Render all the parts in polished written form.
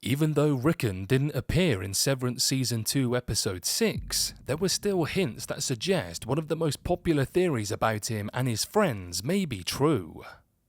Even though Ricken didn't appear in Severance Season 2 Episode 6, there were still hints that suggest one of the most popular theories about him and his friends may be true.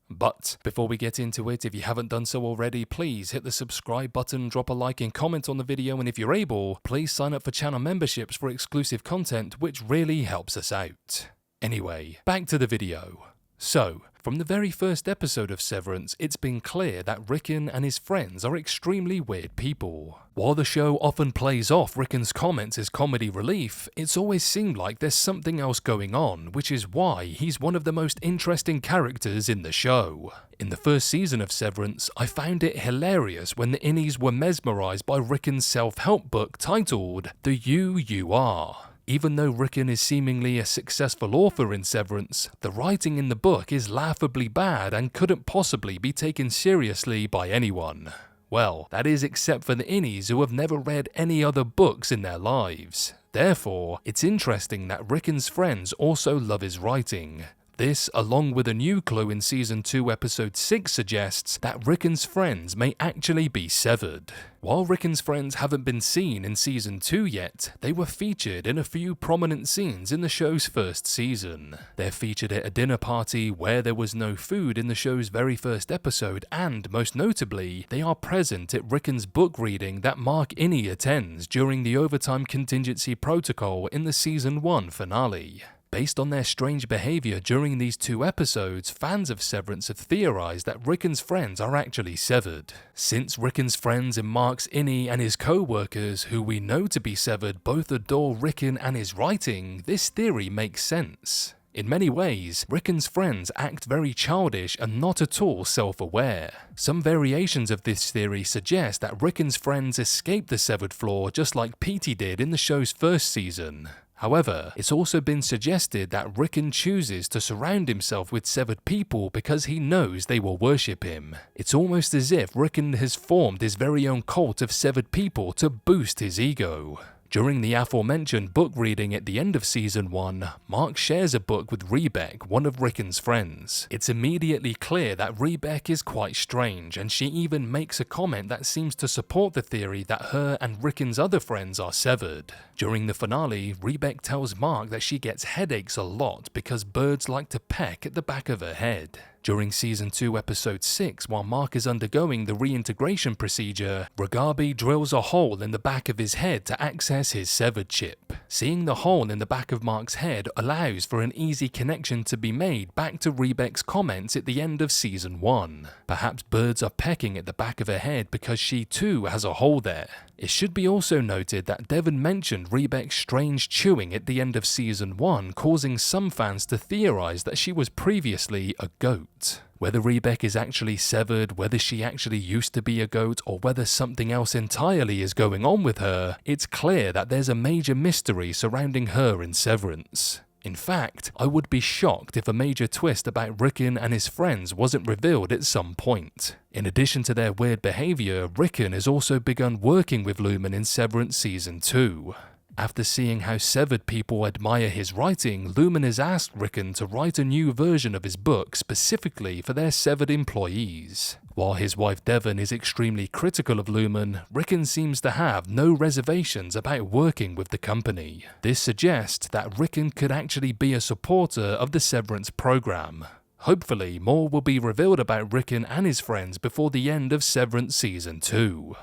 But before we get into it, if you haven't done so already, please hit the subscribe button, drop a like and comment on the video, and if you're able, please sign up for channel memberships for exclusive content, which really helps us out. Anyway, back to the video. So, from the very first episode of Severance, it's been clear that Ricken and his friends are extremely weird people. While the show often plays off Ricken's comments as comedy relief, it's always seemed like there's something else going on, which is why he's one of the most interesting characters in the show. In the first season of Severance, I found it hilarious when the innies were mesmerized by Ricken's self-help book titled The You Are. Even though Ricken is seemingly a successful author in Severance, the writing in the book is laughably bad and couldn't possibly be taken seriously by anyone. Well, that is except for the innies who have never read any other books in their lives. Therefore, it's interesting that Ricken's friends also love his writing. This, along with a new clue in Season 2 Episode 6, suggests that Ricken's friends may actually be severed. While Ricken's friends haven't been seen in Season 2 yet, they were featured in a few prominent scenes in the show's first season. They're featured at a dinner party where there was no food in the show's very first episode, and most notably, they are present at Ricken's book reading that Mark Innie attends during the Overtime Contingency Protocol in the Season 1 finale. Based on their strange behavior during these two episodes, fans of Severance have theorized that Ricken's friends are actually severed. Since Ricken's friends and Mark's Innie and his co-workers, who we know to be severed, both adore Ricken and his writing, this theory makes sense. In many ways, Ricken's friends act very childish and not at all self-aware. Some variations of this theory suggest that Ricken's friends escaped the severed floor just like Petey did in the show's first season. However, it's also been suggested that Ricken chooses to surround himself with severed people because he knows they will worship him. It's almost as if Ricken has formed his very own cult of severed people to boost his ego. During the aforementioned book reading at the end of Season 1, Mark shares a book with Rebek, one of Ricken's friends. It's immediately clear that Rebek is quite strange, and she even makes a comment that seems to support the theory that her and Ricken's other friends are severed. During the finale, Rebek tells Mark that she gets headaches a lot because birds like to peck at the back of her head. During Season 2 Episode 6, while Mark is undergoing the reintegration procedure, Ragabi drills a hole in the back of his head to access his severed chip. Seeing the hole in the back of Mark's head allows for an easy connection to be made back to Rebek's comments at the end of Season 1. Perhaps birds are pecking at the back of her head because she too has a hole there. It should be also noted that Devon mentioned Rebek's strange chewing at the end of Season 1, causing some fans to theorize that she was previously a goat. Whether Rebek is actually severed, whether she actually used to be a goat, or whether something else entirely is going on with her, it's clear that there's a major mystery surrounding her in Severance. In fact, I would be shocked if a major twist about Ricken and his friends wasn't revealed at some point. In addition to their weird behavior, Ricken has also begun working with Lumen in Severance Season 2. After seeing how severed people admire his writing, Lumen has asked Ricken to write a new version of his book specifically for their severed employees. While his wife Devon is extremely critical of Lumen, Ricken seems to have no reservations about working with the company. This suggests that Ricken could actually be a supporter of the Severance program. Hopefully, more will be revealed about Ricken and his friends before the end of Severance Season 2.